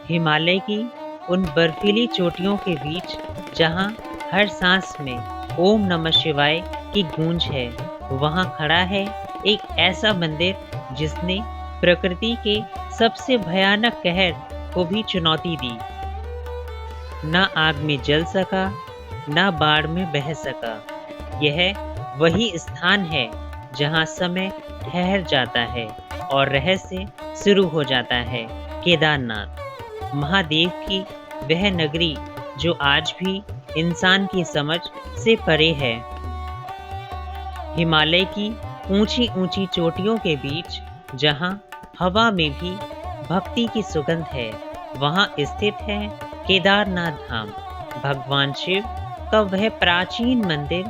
हिमालय की उन बर्फीली चोटियों के बीच जहां हर सांस में ओम नमः शिवाय की गूंज है, वहां खड़ा है एक ऐसा मंदिर जिसने प्रकृति के सबसे भयानक कहर को भी चुनौती दी। ना आग में जल सका, ना बाढ़ में बह सका। यह वही स्थान है जहां समय ठहर जाता है और रहस्य शुरू हो जाता है। केदारनाथ, महादेव की वह नगरी जो आज भी इंसान की समझ से परे है। हिमालय की ऊंची ऊंची चोटियों के बीच जहां हवा में भी भक्ति की सुगंध है, वहां स्थित है केदारनाथ धाम, भगवान शिव का वह प्राचीन मंदिर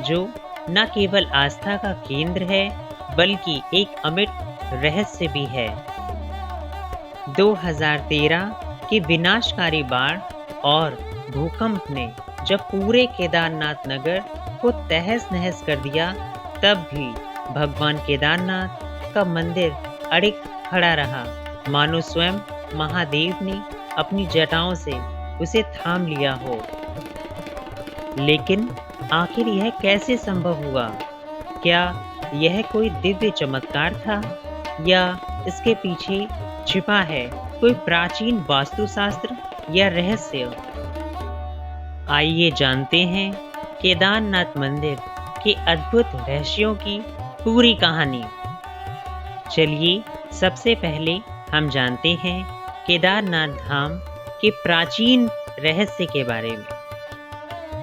जो न केवल आस्था का केंद्र है बल्कि एक अमिट रहस्य भी है। 2013 के विनाशकारी बाढ़ और भूकंप ने जब पूरे केदारनाथ नगर को तहस नहस कर दिया, तब भी भगवान केदारनाथ का मंदिर अड़िग खड़ा रहा, मानो स्वयं महादेव ने अपनी जटाओं से उसे थाम लिया हो। लेकिन आखिर यह कैसे संभव हुआ? क्या यह कोई दिव्य चमत्कार था या इसके पीछे छिपा है कोई प्राचीन वास्तुशास्त्र या रहस्य? आइए जानते हैं केदारनाथ मंदिर के अद्भुत रहस्यों की पूरी कहानी। चलिए सबसे पहले हम जानते हैं केदारनाथ धाम के प्राचीन रहस्य के बारे में।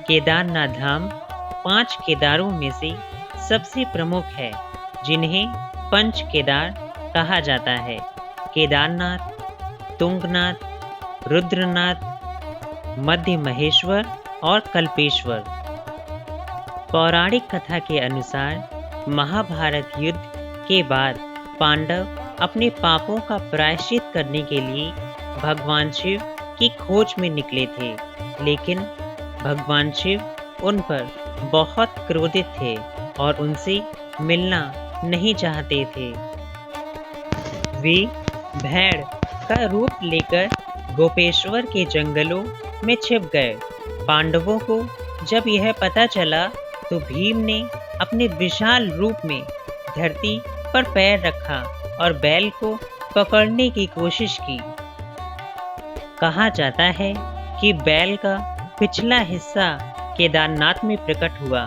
केदारनाथ धाम 5 केदारों में से सबसे प्रमुख है, जिन्हें पंच केदार कहा जाता है। केदारनाथ, तुंगनाथ, रुद्रनाथ, मध्य महेश्वर और कल्पेश्वर। पौराणिक कथा के अनुसार महाभारत युद्ध के बाद पांडव अपने पापों का प्रायश्चित करने के लिए भगवान शिव की खोज में निकले थे, लेकिन भगवान शिव उन पर बहुत क्रोधित थे और उनसे मिलना नहीं चाहते थे। वे भेड़ का रूप लेकर गोपेश्वर के जंगलों में छिप गए। पांडवों को जब यह पता चला तो भीम ने अपने विशाल रूप में धरती पर पैर रखा और बैल को पकड़ने की कोशिश की। कहा जाता है कि बैल का पिछला हिस्सा केदारनाथ में प्रकट हुआ,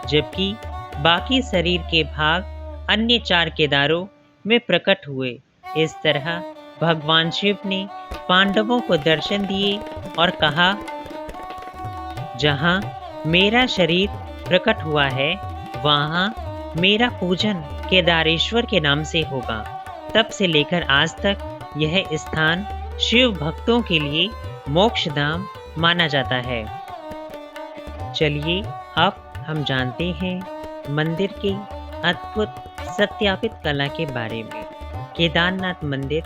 जबकि बाकी शरीर के भाग अन्य 4 केदारों में प्रकट हुए। इस तरह भगवान शिव ने पांडवों को दर्शन दिए और कहा, जहां मेरा शरीर प्रकट हुआ है, वहां मेरा पूजन केदारेश्वर के नाम से होगा। तब से लेकर आज तक यह स्थान शिव भक्तों के लिए मोक्षधाम माना जाता है। चलिए अब हम जानते हैं मंदिर के अद्भुत सत्यापित कला के बारे में। केदारनाथ मंदिर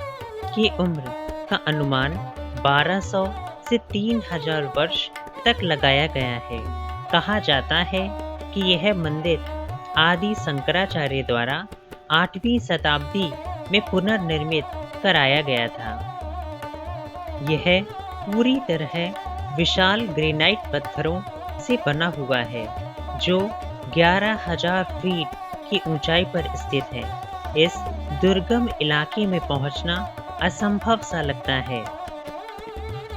की उम्र का अनुमान 1200 से 3000 वर्ष तक लगाया गया है। कहा जाता है कि यह मंदिर आदि शंकराचार्य द्वारा 8वीं शताब्दी में पुनर्निर्मित कराया गया था। यह पूरी तरह विशाल ग्रेनाइट पत्थरों से बना हुआ है, जो 11,000 फीट की ऊंचाई पर स्थित है। इस दुर्गम इलाके में पहुंचना असंभव सा लगता है।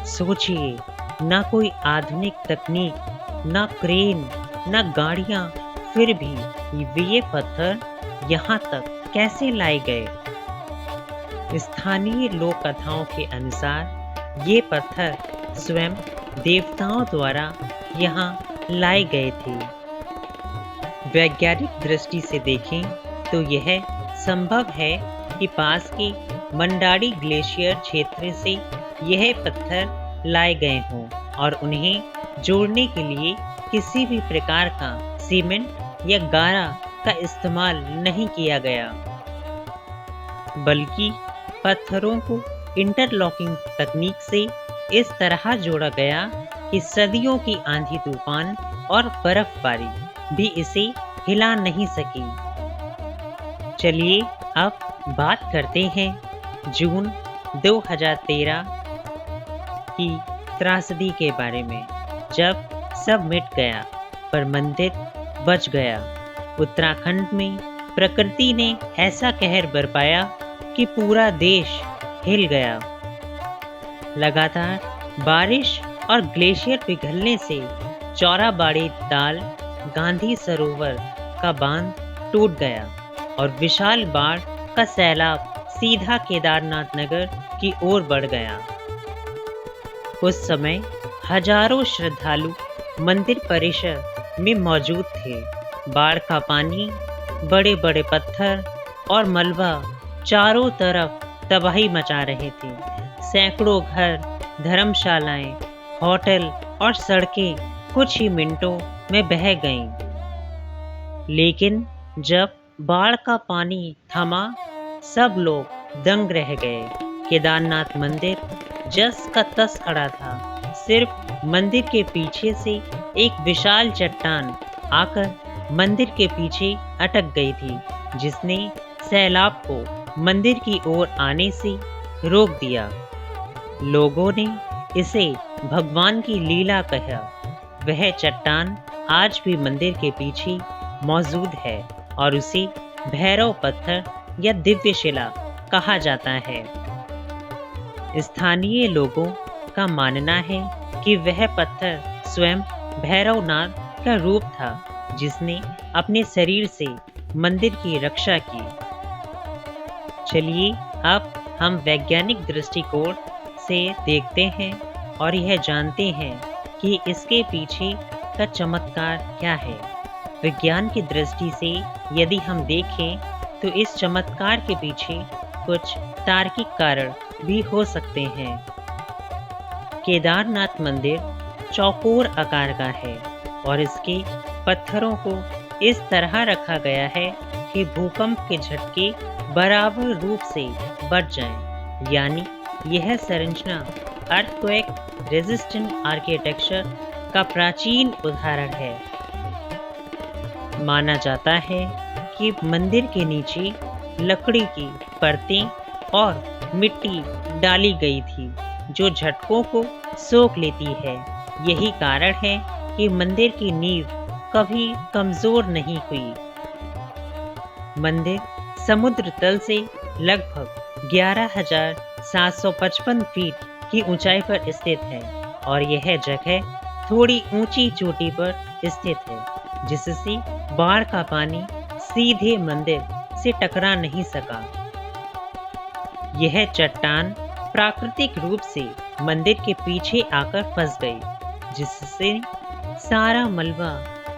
सोचिए, ना कोई आधुनिक तकनीक, ना क्रेन, ना गाड़ियां, फिर भी ये पत्थर यहाँ तक कैसे लाए गए? स्थानीय लोक कथाओं के अनुसार ये पत्थर स्वयं देवताओं द्वारा यहाँ लाए गए थे। वैज्ञानिक दृष्टि से देखें तो यह संभव है कि पास के मंडारी ग्लेशियर क्षेत्र से यह पत्थर लाए गए हों और उन्हें जोड़ने के लिए किसी भी प्रकार का सीमेंट या गारा का इस्तेमाल नहीं किया गया, बल्कि पत्थरों को इंटरलॉकिंग तकनीक से इस तरह जोड़ा गया कि सदियों की आंधी तूफान और बर्फबारी भी इसे हिला नहीं सकी। चलिए अब बात करते हैं जून 2013 की त्रासदी के बारे में, जब सब मिट गया पर मंदिर बच गया। उत्तराखंड में प्रकृति ने ऐसा कहर बरपाया कि पूरा देश हिल गया। लगातार बारिश और ग्लेशियर पिघलने से चौराबाड़ी ताल गांधी सरोवर का बांध टूट गया और विशाल बाढ़ का सैलाब सीधा केदारनाथ नगर की ओर बढ़ गया। उस समय हजारों श्रद्धालु मंदिर परिसर में मौजूद थे। बाढ़ का पानी, बड़े बड़े पत्थर और मलबा चारों तरफ तबाही मचा रहे थे। सैकड़ों घर, धर्मशालाएं, होटल और सड़कें कुछ ही मिनटों में बह गईं। लेकिन जब बाढ़ का पानी थमा, सब लोग दंग रह गए। केदारनाथ मंदिर जस का तस खड़ा था। सिर्फ मंदिर के पीछे से एक विशाल चट्टान आकर मंदिर के पीछे अटक गई थी, जिसने सैलाब को मंदिर की ओर आने से रोक दिया। लोगों ने इसे भगवान की लीला कहा। वह चट्टान आज भी मंदिर के पीछे मौजूद है और उसे भैरव पत्थर या दिव्य शिला कहा जाता है। स्थानीय लोगों का मानना है कि वह पत्थर स्वयं भैरवनाथ का रूप था, जिसने अपने शरीर से मंदिर की रक्षा की। चलिए अब हम वैज्ञानिक दृष्टिकोण से देखते हैं और यह जानते हैं कि इसके पीछे का चमत्कार क्या है। विज्ञान की दृष्टि से यदि हम देखें तो इस चमत्कार के पीछे कुछ तार्किक कारण भी हो सकते हैं। केदारनाथ मंदिर चौकोर आकार का है और इसके पत्थरों को इस तरह रखा गया है कि भूकंप के झटके बराबर रूप से बच जाएं। यानी यह संरचना अर्थक्वेक रेजिस्टेंट आर्किटेक्चर का प्राचीन उदाहरण है। माना जाता है कि मंदिर के नीचे लकड़ी की परतें और मिट्टी डाली गई थी, जो झटकों को सोख लेती है। यही कारण है कि मंदिर की नींव कभी कमजोर नहीं हुई। मंदिर समुद्र तल से लगभग 11,755 फीट की ऊंचाई पर स्थित है और यह जगह थोड़ी ऊंची चोटी पर स्थित है, जिससे बाढ़ का पानी सीधे मंदिर से टकरा नहीं सका। यह चट्टान प्राकृतिक रूप से मंदिर के पीछे आकर फंस गई, जिससे सारा मलबा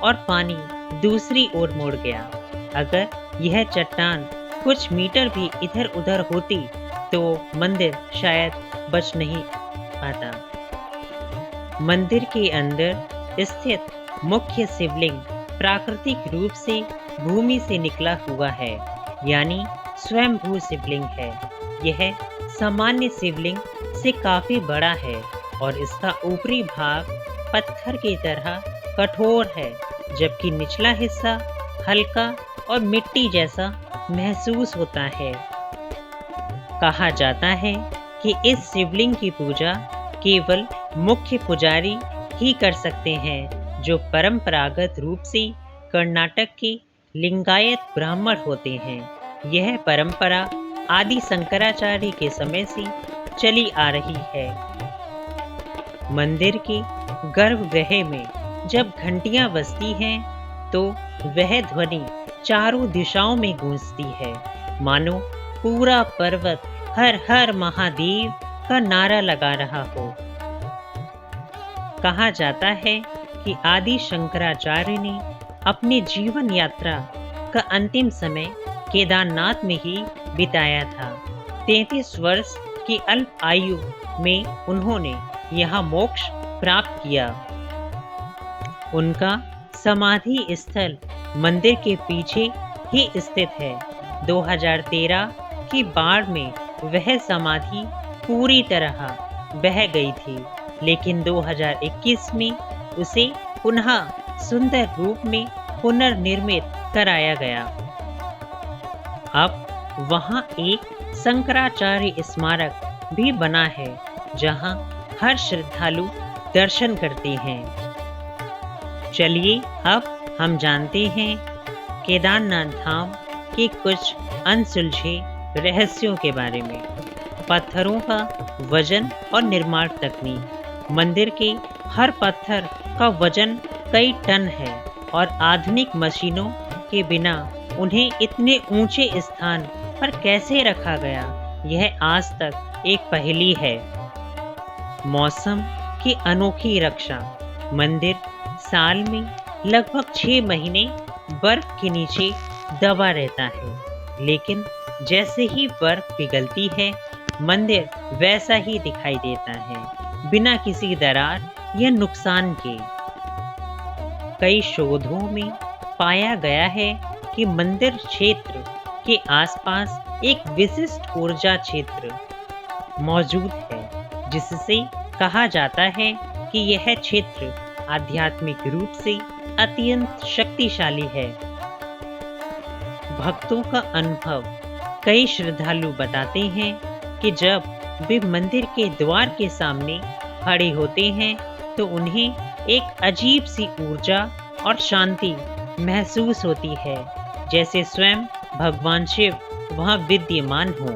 और पानी दूसरी ओर मुड़ गया। अगर यह चट्टान कुछ मीटर भी इधर उधर होती तो मंदिर शायद बच नहीं पाता। मंदिर के अंदर स्थित मुख्य शिवलिंग प्राकृतिक रूप से भूमि से निकला हुआ है, यानी स्वयंभू शिवलिंग है। यह सामान्य शिवलिंग से काफी बड़ा है और इसका ऊपरी भाग पत्थर की तरह कठोर है, जबकि निचला हिस्सा हल्का और मिट्टी जैसा महसूस होता है। कहा जाता है कि इस शिवलिंग की पूजा केवल मुख्य पुजारी ही कर सकते हैं, जो परंपरागत रूप से कर्नाटक के लिंगायत ब्राह्मण होते हैं। यह परंपरा आदि शंकराचार्य के समय से चली आ रही है। मंदिर के गर्भगृह में जब घंटियां बजती हैं तो वह ध्वनि चारों दिशाओं में गूंजती है, मानो पूरा पर्वत हर हर महादेव का नारा लगा रहा हो। कहा जाता है कि आदि शंकराचार्य ने अपने जीवन यात्रा का अंतिम समय केदारनाथ में ही बिताया था। 33 वर्ष की अल्प आयु में उन्होंने यहाँ मोक्ष प्राप्त किया। उनका समाधि स्थल मंदिर के पीछे ही स्थित है। 2013 की बाढ़ में वह समाधि पूरी तरह बह गई थी, लेकिन 2021 में उसे पुनः सुंदर रूप में पुनर्निर्मित कराया गया। अब वहां एक शंकराचार्य स्मारक भी बना है, जहां हर श्रद्धालु दर्शन करते हैं। चलिए अब हम जानते हैं केदारनाथ धाम के कुछ अनसुलझे रहस्यों के बारे में। पत्थरों का वजन और निर्माण तकनीक। मंदिर के हर पत्थर का वजन कई टन है और आधुनिक मशीनों के बिना उन्हें इतने ऊंचे स्थान पर कैसे रखा गया, यह आज तक एक पहेली है। मौसम की अनोखी रक्षा। मंदिर साल में लगभग 6 महीने बर्फ के नीचे दबा रहता है, लेकिन जैसे ही बर्फ पिघलती है मंदिर वैसा ही दिखाई देता है, बिना किसी दरार या नुकसान के। कई शोधों में पाया गया है कि मंदिर क्षेत्र के आसपास एक विशिष्ट ऊर्जा क्षेत्र मौजूद है, जिससे कहा जाता है कि यह क्षेत्र आध्यात्मिक रूप से अत्यंत शक्तिशाली है। भक्तों का अनुभव। कई श्रद्धालु बताते हैं कि जब वे मंदिर के द्वार के सामने खड़े होते हैं तो उन्हें एक अजीब सी ऊर्जा और शांति महसूस होती है, जैसे स्वयं भगवान शिव वहां विद्यमान हो।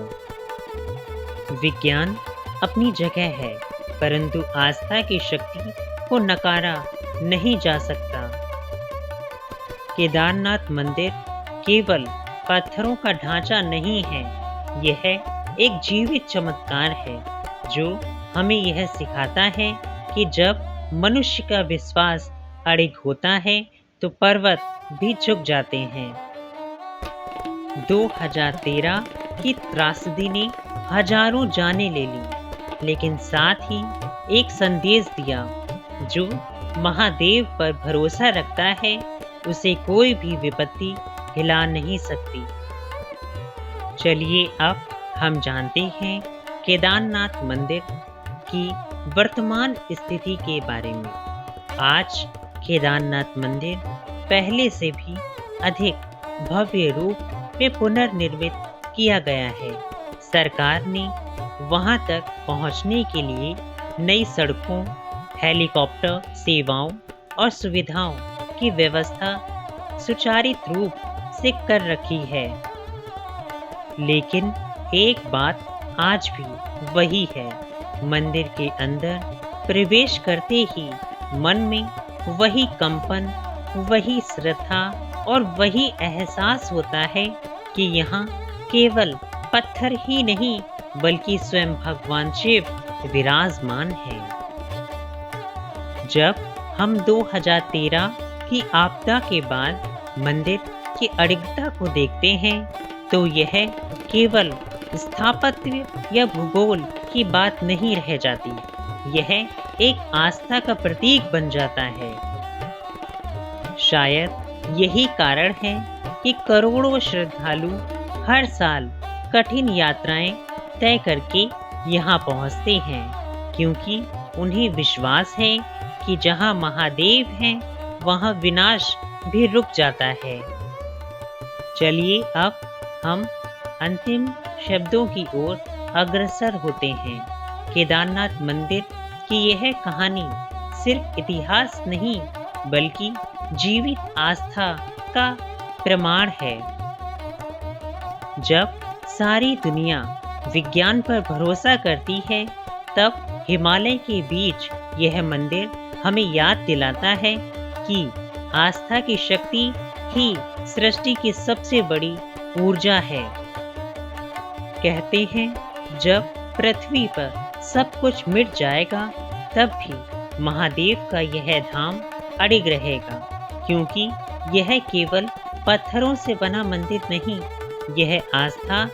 विज्ञान अपनी जगह है, परंतु आस्था की शक्ति को नकारा नहीं जा सकता। केदारनाथ मंदिर केवल पत्थरों का ढांचा नहीं है, यह एक जीवित चमत्कार है जो हमें यह सिखाता है कि जब मनुष्य का विश्वास अड़िग होता है तो पर्वत भी झुक जाते हैं। 2013 की त्रासदी ने हजारों जानें ले ली, लेकिन साथ ही एक संदेश दिया, जो महादेव पर भरोसा रखता है उसे कोई भी विपत्ति हिला नहीं सकती। चलिए अब हम जानते हैं केदारनाथ मंदिर की वर्तमान स्थिति के बारे में। आज केदारनाथ मंदिर पहले से भी अधिक भव्य रूप में पुनर्निर्मित किया गया है। सरकार ने वहां तक पहुंचने के लिए नई सड़कों, हेलीकॉप्टर सेवाओं और सुविधाओं की व्यवस्था सुचारित रूप से कर रखी है। लेकिन एक बात आज भी वही है, मंदिर के अंदर प्रवेश करते ही मन में वही कंपन, वही श्रद्धा और वही एहसास होता है कि यहाँ केवल पत्थर ही नहीं बल्कि स्वयं भगवान शिव विराजमान है। जब हम 2013 की आपदा के बाद मंदिर की अडिगता को देखते हैं तो यह केवल स्थापत्य या भूगोल की बात नहीं रह जाती, यह एक आस्था का प्रतीक बन जाता है। शायद यही कारण है कि करोड़ों श्रद्धालु हर साल कठिन यात्राएं तय करके यहाँ पहुँचते हैं, क्योंकि उन्हें विश्वास है कि जहाँ महादेव हैं वहाँ विनाश भी रुक जाता है। चलिए अब हम अंतिम शब्दों की ओर अग्रसर होते हैं। केदारनाथ मंदिर की यह कहानी सिर्फ इतिहास नहीं बल्कि जीवित आस्था का प्रमाण है। जब सारी दुनिया विज्ञान पर भरोसा करती है, तब हिमालय के बीच यह मंदिर हमें याद दिलाता है कि आस्था की शक्ति ही सृष्टि की सबसे बड़ी ऊर्जा है। कहते हैं जब पृथ्वी पर सब कुछ मिट जाएगा तब भी महादेव का यह धाम अडिग रहेगा, क्योंकि यह केवल पत्थरों से बना मंदिर नहीं, यह आस्था,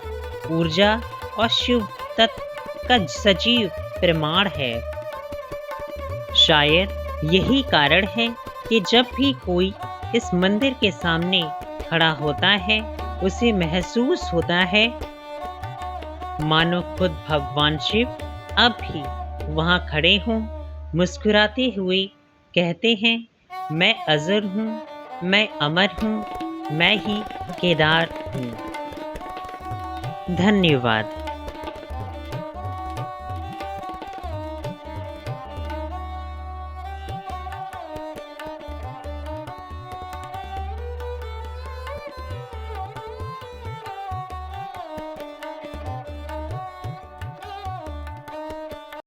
ऊर्जा और शिव तत्व का सजीव प्रमाण है। शायद यही कारण है कि जब भी कोई इस मंदिर के सामने खड़ा होता है उसे महसूस होता है मानो खुद भगवान शिव अब भी वहां खड़े हों, मुस्कुराते हुए कहते हैं, मैं अजर हूँ, मैं अमर हूँ, मैं ही केदार हूँ। धन्यवाद।